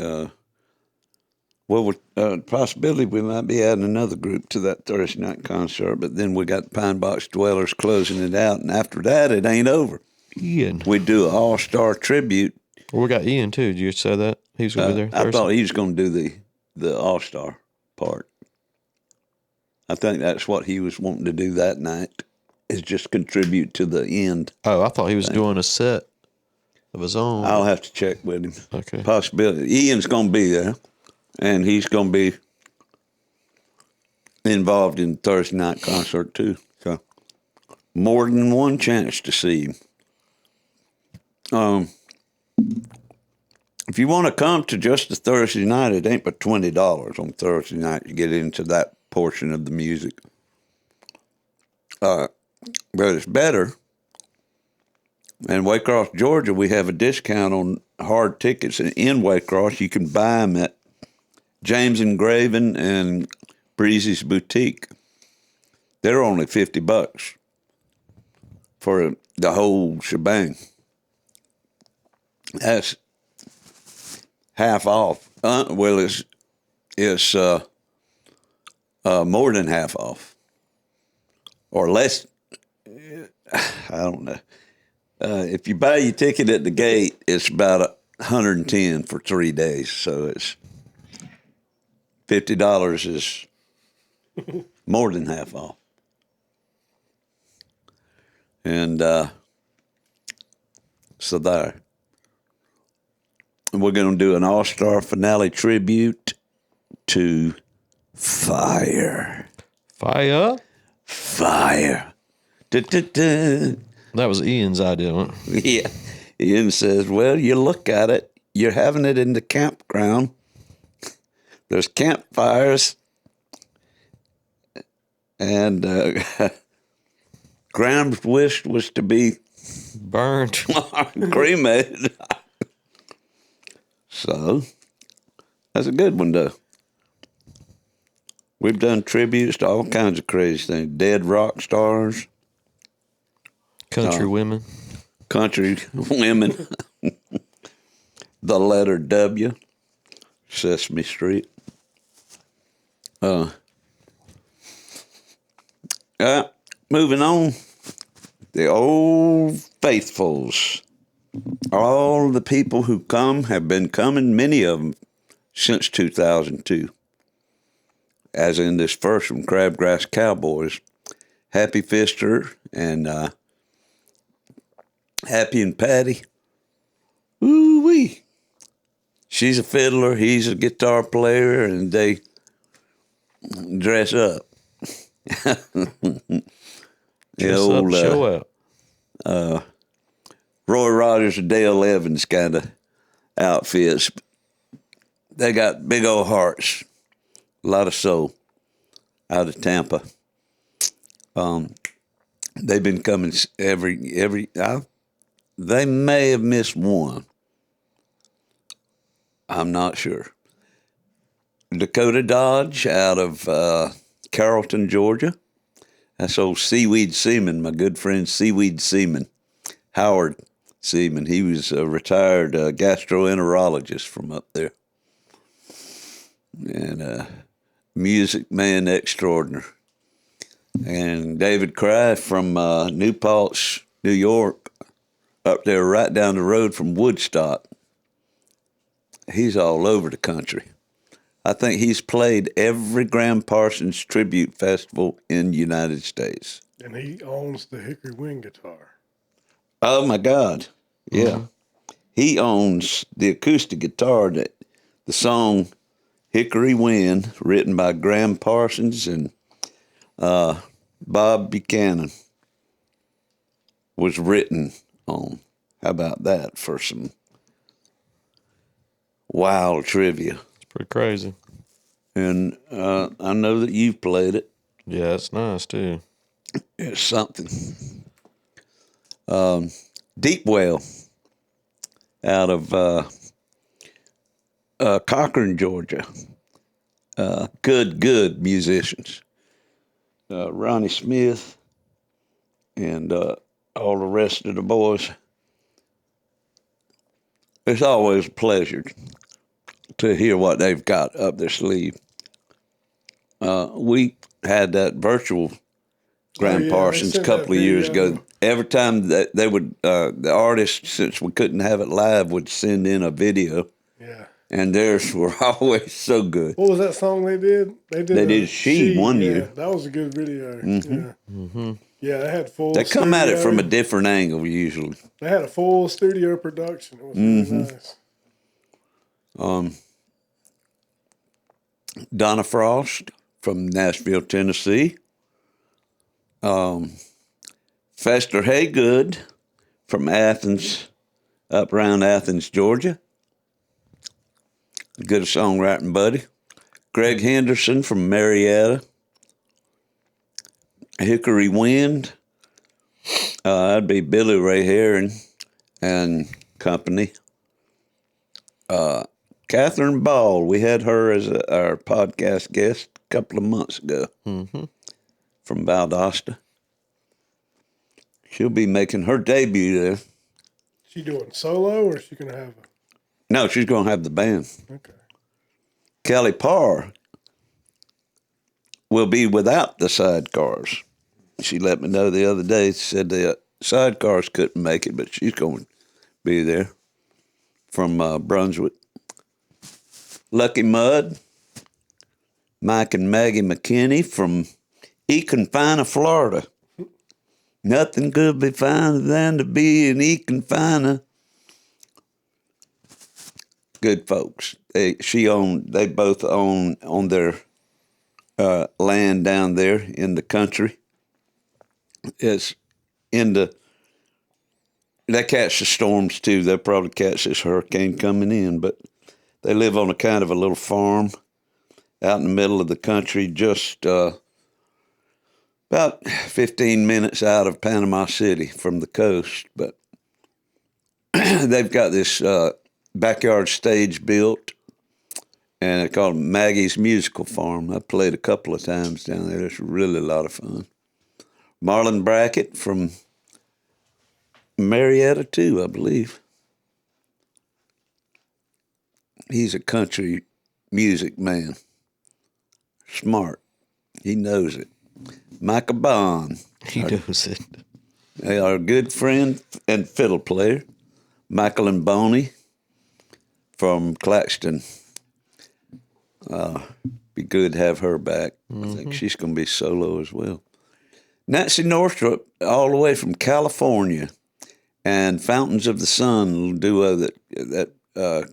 possibility we might be adding another group to that Thursday night concert. But then we got Pine Box Dwellers closing it out, and after that, it ain't over. Ian. We do an all-star tribute. Well, we got Ian too. Did you say that? He was going to be there I Thursday? thought he was going to do the all-star part. I think that's what he was wanting to do that night, is just contribute to the end. Oh, I thought he was doing a set of his own. I'll have to check with him. Okay. Possibility. Ian's going to be there, and he's going to be involved in Thursday night concert too. So more than one chance to see him. If you want to come to just the Thursday night, it ain't but $20 on Thursday night to get into that portion of the music. But it's better. In Waycross, Georgia, we have a discount on hard tickets. In Waycross, you can buy them at James Engraving and Breezy's Boutique. They're only $50 for the whole shebang. That's half off. Well, it's more than half off, or less. I don't know. If you buy your ticket at the gate, it's about $110 for 3 days. So it's $50 is more than half off. And so there. We're going to do an all-star finale tribute to Fire. Fire. Fire. Da-da-da. That was Ian's idea. Wasn't it? Yeah. Ian says, well, you look at it, you're having it in the campground. There's campfires. And Graham's wish was to be Burned. cremated. So, that's a good one, though. We've done tributes to all kinds of crazy things. Dead rock stars. Country women. Country women. The letter W. Sesame Street. Moving on. The old faithfuls. All the people who come have been coming, many of them, since 2002. As in this first one, Crabgrass Cowboys. Happy Pfister and Happy and Patty. Ooh-wee. She's a fiddler, he's a guitar player, and they dress up. Dress up, show out. Roy Rogers and Dale Evans kind of outfits. They got big old hearts, a lot of soul out of Tampa. They've been coming they may have missed one. I'm not sure. Dakota Dodge out of Carrollton, Georgia. That's old Seaweed Seaman, my good friend Seaweed Seaman, Howard Seaman. He was a retired gastroenterologist from up there. And music man extraordinary. And David Cry from New Paltz, New York, up there right down the road from Woodstock. He's all over the country. I think he's played every Graham Parsons tribute festival in the United States. And he owns the Hickory Wind guitar. Oh, my God. Yeah. Mm-hmm. He owns the acoustic guitar that the song Hickory Wind, written by Graham Parsons and Bob Buchanan, was written on. How about that for some wild trivia? It's pretty crazy. And I know that you've played it. Yeah, it's nice too. It's something. Deep Well out of Cochran, Georgia. Good musicians. Ronnie Smith and all the rest of the boys. It's always a pleasure to hear what they've got up their sleeve. We had that virtual Graham Parsons a couple of years ago. Every time that they would, the artists, since we couldn't have it live, would send in a video. Yeah. And theirs were always so good. What was that song they did? They did She one year. That was a good video. Mm-hmm. Yeah. Mm-hmm. Yeah, they had full. They come at it from a different angle usually. They had a full studio production. It was really nice. Donna Frost from Nashville, Tennessee. Fester Haygood from Athens, up around Athens, Georgia. Good songwriting buddy. Greg Henderson from Marietta. Hickory Wind. That'd be Billy Ray Heron and company. Catherine Ball, we had her as our podcast guest a couple of months ago from Valdosta. She'll be making her debut there. She doing solo or is she going to have a... No, she's going to have the band. Okay. Kelly Parr will be without the sidecars. She let me know the other day, said the sidecars couldn't make it, but she's going to be there from Brunswick. Lucky Mudd, Mike and Maggie McKinney from Econfina, Florida. Nothing could be finer than to be in Econfina. Good folks. They both own on their land down there in the country. It's they catch the storms too. They'll probably catch this hurricane coming in, but they live on a kind of a little farm out in the middle of the country, just about 15 minutes out of Panama City from the coast. But they've got this backyard stage built, and it's called Maggie's Musical Farm. I played a couple of times down there. It's really a lot of fun. Marlon Brackett from Marietta, too, I believe. He's a country music man. Smart. He knows it. Micah Bond. He knows it. Our good friend and fiddle player. Michael and Boney from Claxton. Be good to have her back. I think she's going to be solo as well. Nancy Northrop, all the way from California, and Fountains of the Sun, duo that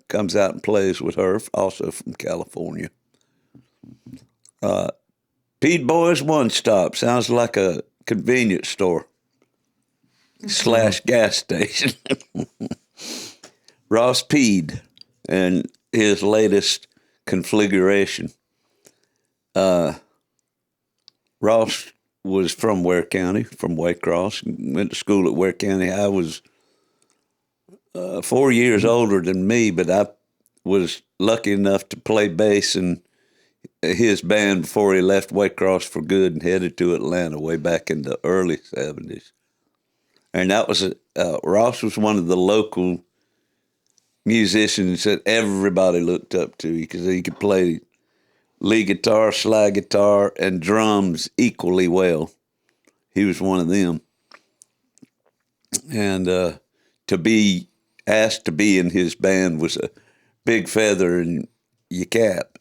comes out and plays with her, also from California. Pede Boys One Stop sounds like a convenience store / gas station. Ross Pede and his latest configuration. Ross was from Ware County, from Waycross, went to school at Ware County. I was 4 years older than me, but I was lucky enough to play bass in his band before he left Waycross for good and headed to Atlanta way back in the early 70s. And that was Ross was one of the local musicians that everybody looked up to because he could play lead guitar, slide guitar, and drums equally well. He was one of them. And to be asked to be in his band was a big feather in your cap.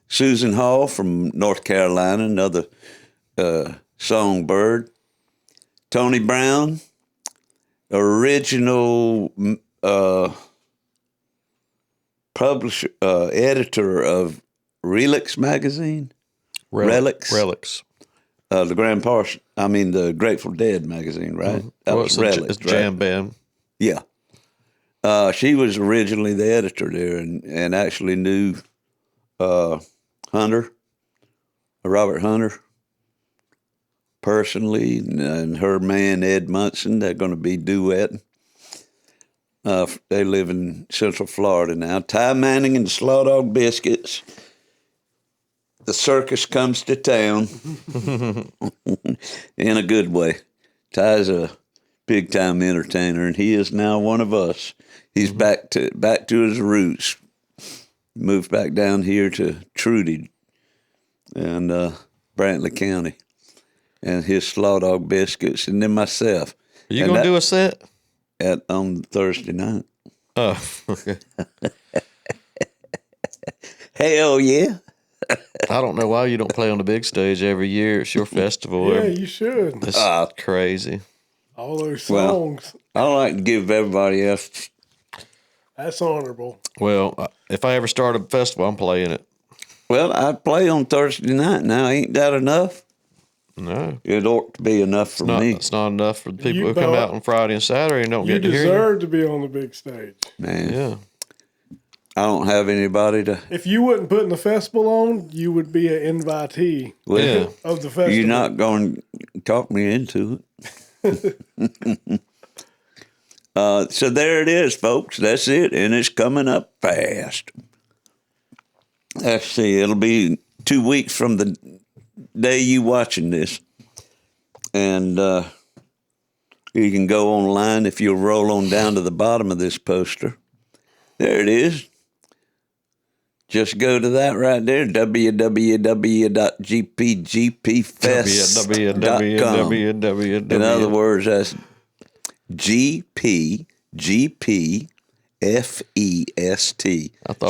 Susan Hall from North Carolina, another songbird. Tony Brown, original publisher, editor of Relics magazine. Relics. The the Grateful Dead magazine, right? That was Relics. It's jam band. Yeah. She was originally the editor there and actually knew Robert Hunter, personally, and her man, Ed Munson. They're going to be duetting. They live in Central Florida now. Ty Manning and the Slaw Dog Biscuits. The circus comes to town in a good way. Ty's a big-time entertainer, and he is now one of us. He's back to his roots. Moved back down here to Trudy and Brantley County, and his Slaw Dog Biscuits, and then myself. Are you going to do a set? On Thursday night. Oh, okay. Hell yeah. I don't know why you don't play on the big stage every year. It's your festival. Yeah, you should. It's crazy. All those songs. I like to give everybody else. That's honorable. Well, if I ever start a festival, I'm playing it. Well, I play on Thursday night now. Ain't that enough? No. It ought to be enough for me. It's not enough for the people who come out on Friday and Saturday and don't You get to hear you. deserve to be on the big stage. Man, Yeah. I don't have anybody to. If you wasn't putting the festival on, you would be an invitee Well, Yeah. of the festival. You're not going to talk me into it. So there it is, folks. That's it. And it's coming up fast. Let's see. It'll be 2 weeks from the day you watching this. And you can go online if you'll roll on down to the bottom of this poster. There it is. Just go to that right there, www.gpgpfest.com. In other words, that's GPGPFEST,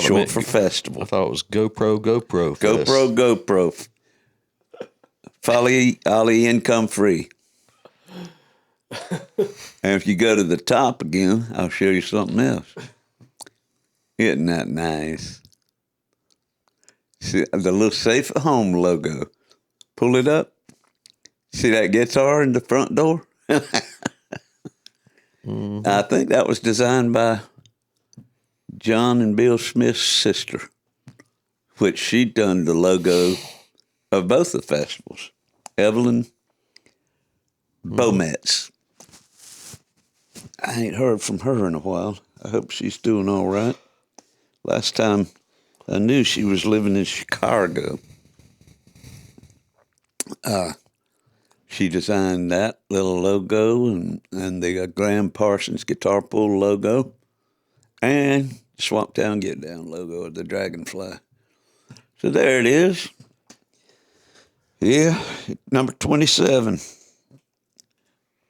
short for festival. I thought it was GoPro Fest. GoPro. Folly Ollie income free. And if you go to the top again, I'll show you something else. Isn't that nice? See the little Safe at Home logo. Pull it up. See that guitar in the front door? Mm-hmm. I think that was designed by John and Bill Smith's sister, which she done the logo of both the festivals. Evelyn Bometz. I ain't heard from her in a while. I hope she's doing all right. Last time I knew she was living in Chicago. She designed that little logo and the Graham Parsons guitar pull logo and Swamptown Get Down logo of the Dragonfly. So there it is. Yeah, number 27.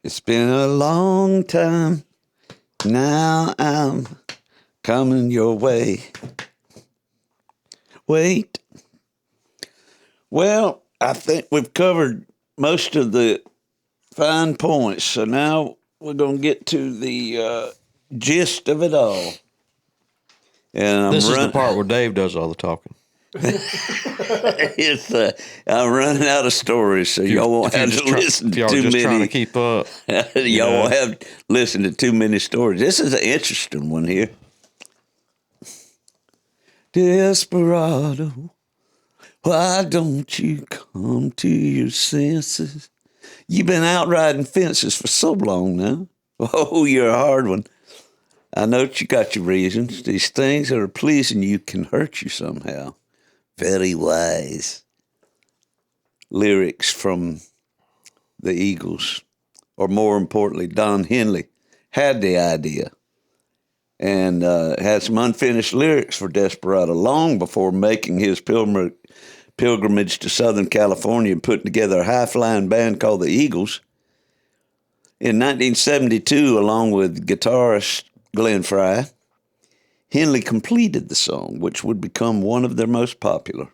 It's been a long time. Now I'm coming your way. Wait. Well, I think we've covered most of the fine points. So now we're going to get to the gist of it all. And I'm This is the running. part where Dave does all the talking. It's I'm running out of stories, so y'all won't have to listen If to y'all too just trying to many. keep up. Y'all won't have to listen to too many stories. This is an interesting one here. Desperado, why don't you come to your senses? You've been out riding fences for so long now. Oh, you're a hard one. I know you got your reasons. These things that are pleasing you can hurt you somehow. Very wise. Lyrics from the Eagles, or more importantly, Don Henley, had the idea and had some unfinished lyrics for Desperado long before making his pilgrimage to Southern California and putting together a high-flying band called the Eagles. In 1972, along with guitarist Glenn Frey, Henley completed the song, which would become one of their most popular.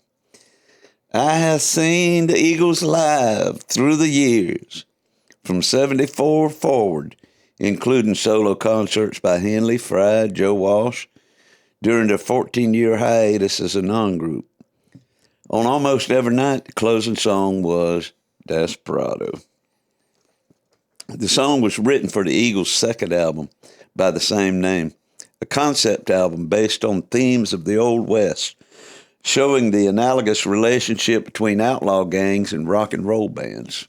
I have seen the Eagles live through the years, from 74 forward, including solo concerts by Henley, Frey, Joe Walsh, during their 14-year hiatus as a non-group. On almost every night, the closing song was Desperado. The song was written for the Eagles' second album by the same name, a concept album based on themes of the Old West, showing the analogous relationship between outlaw gangs and rock and roll bands.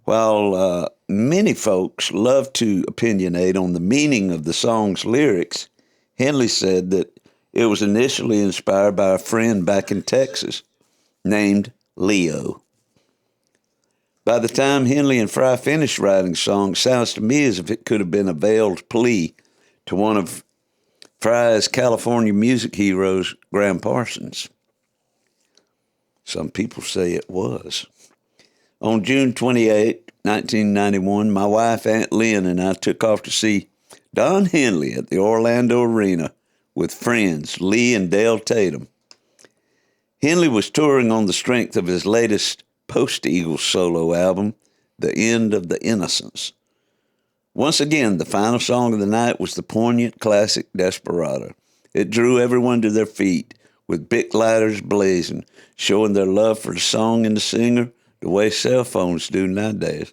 While many folks love to opinionate on the meaning of the song's lyrics, Henley said that it was initially inspired by a friend back in Texas named Leo. By the time Henley and Frey finished writing the song, it sounds to me as if it could have been a veiled plea to one of Frey's California music heroes, Graham Parsons. Some people say it was. On June 28, 1991, my wife, Aunt Lynn, and I took off to see Don Henley at the Orlando Arena with friends Lee and Dale Tatum. Henley was touring on the strength of his latest post-Eagles solo album, The End of the Innocents. Once again, the final song of the night was the poignant classic Desperado. It drew everyone to their feet, with Bic lighters blazing, showing their love for the song and the singer the way cell phones do nowadays.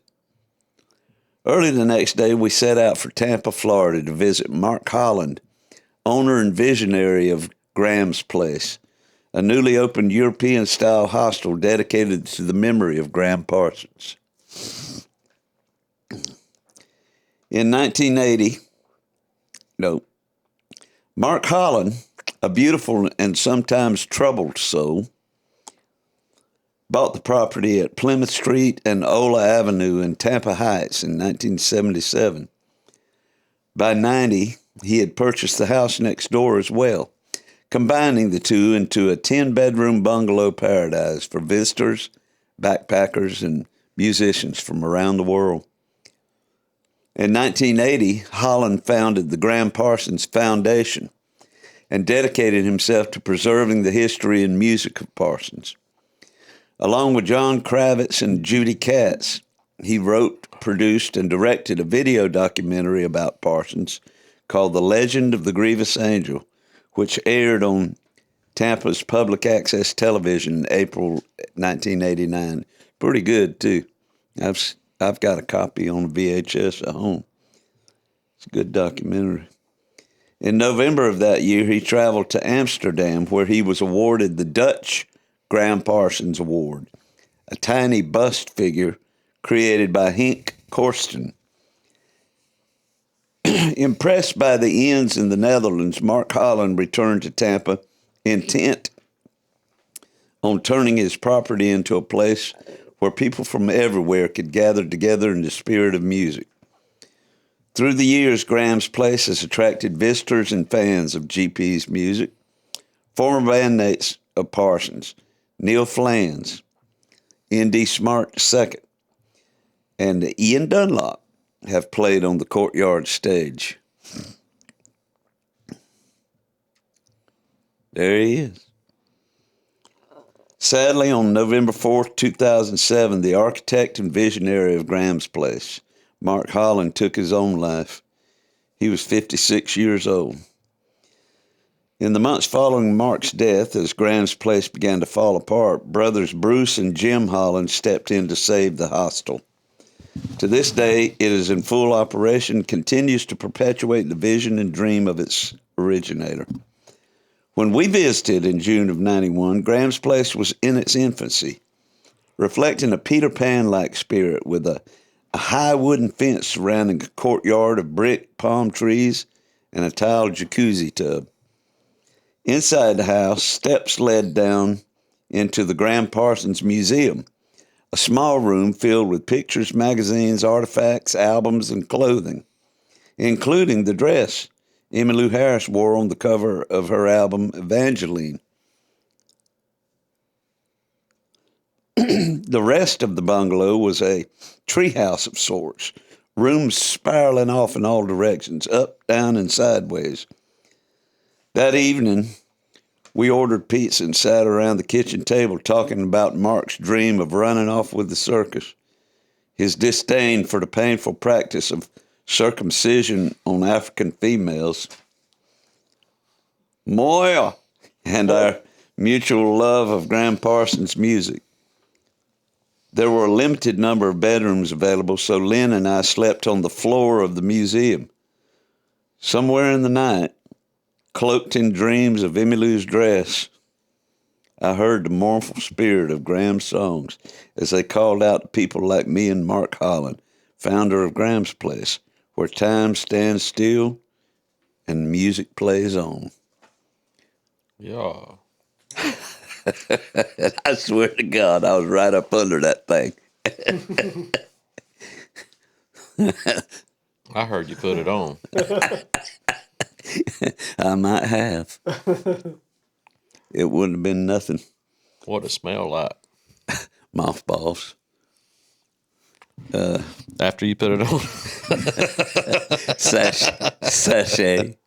Early the next day, we set out for Tampa, Florida to visit Mark Holland, owner and visionary of Graham's Place, a newly opened European-style hostel dedicated to the memory of Graham Parsons. In 1980, Mark Holland, a beautiful and sometimes troubled soul, bought the property at Plymouth Street and Ola Avenue in Tampa Heights in 1977. By 90, he had purchased the house next door as well, combining the two into a 10-bedroom bungalow paradise for visitors, backpackers, and musicians from around the world. In 1980, Holland founded the Graham Parsons Foundation and dedicated himself to preserving the history and music of Parsons. Along with John Kravitz and Judy Katz, he wrote, produced, and directed a video documentary about Parsons called The Legend of the Grievous Angel, which aired on Tampa's public access television in April 1989. Pretty good, too. I've got a copy on VHS at home. It's a good documentary. In November of that year, he traveled to Amsterdam, where he was awarded the Dutch Graham Parsons Award, a tiny bust figure created by Henk Korsten. Impressed by the ends in the Netherlands, Mark Holland returned to Tampa, intent on turning his property into a place where people from everywhere could gather together in the spirit of music. Through the years, Graham's Place has attracted visitors and fans of GP's music. Former bandmates of Parsons, Neil Flans, N.D. Smart II, and Ian Dunlop have played on the Courtyard stage. There he is. Sadly, on November 4th, 2007, the architect and visionary of Graham's Place, Mark Holland, took his own life. He was 56 years old. In the months following Mark's death, as Graham's Place began to fall apart, brothers Bruce and Jim Holland stepped in to save the hostel. To this day, it is in full operation, continues to perpetuate the vision and dream of its originator. When we visited in June of 91, Graham's Place was in its infancy, reflecting a Peter Pan-like spirit with a high wooden fence surrounding a courtyard of brick, palm trees, and a tiled jacuzzi tub. Inside the house, steps led down into the Graham Parsons Museum, a small room filled with pictures, magazines, artifacts, albums, and clothing, including the dress Emmylou Harris wore on the cover of her album, Evangeline. The rest of the bungalow was a treehouse of sorts, rooms spiraling off in all directions, up, down, and sideways. That evening, we ordered pizza and sat around the kitchen table talking about Mark's dream of running off with the circus, his disdain for the painful practice of circumcision on African females, Moya, and our mutual love of Graham Parsons' music. There were a limited number of bedrooms available, so Lynn and I slept on the floor of the museum. Somewhere in the night, cloaked in dreams of Emmylou's dress, I heard the mournful spirit of Graham's songs as they called out to people like me and Mark Holland, founder of Graham's Place, where time stands still and music plays on. Yeah. I swear to God, I was right up under that thing. I heard you put it on. I might have. It wouldn't have been nothing. What it smell like Mothballs. after you put it on. Sachet.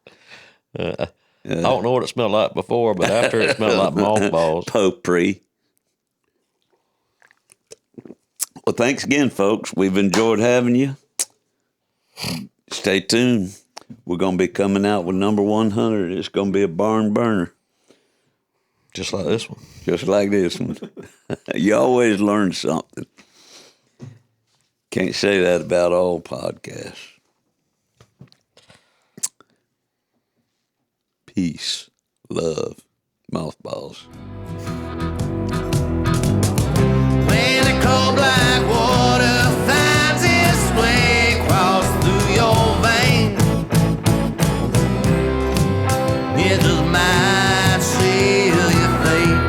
I don't know what it smelled like before, but after it smelled like mothballs. Potpourri. Well, thanks again, folks. We've enjoyed having you. Stay tuned. We're going to be coming out with number 100. It's going to be a barn burner. Just like this one. Just like this one. You always learn something. Can't say that about all podcasts. Peace, love, mothballs. When the cold black water finds its way across through your veins, it just might seal your fate.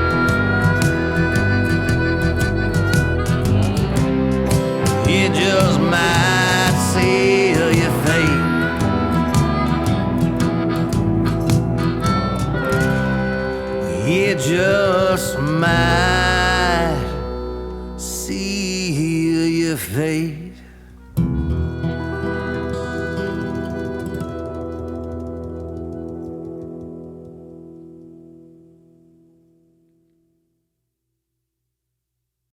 It just might seal your fate. It just might seal your fate.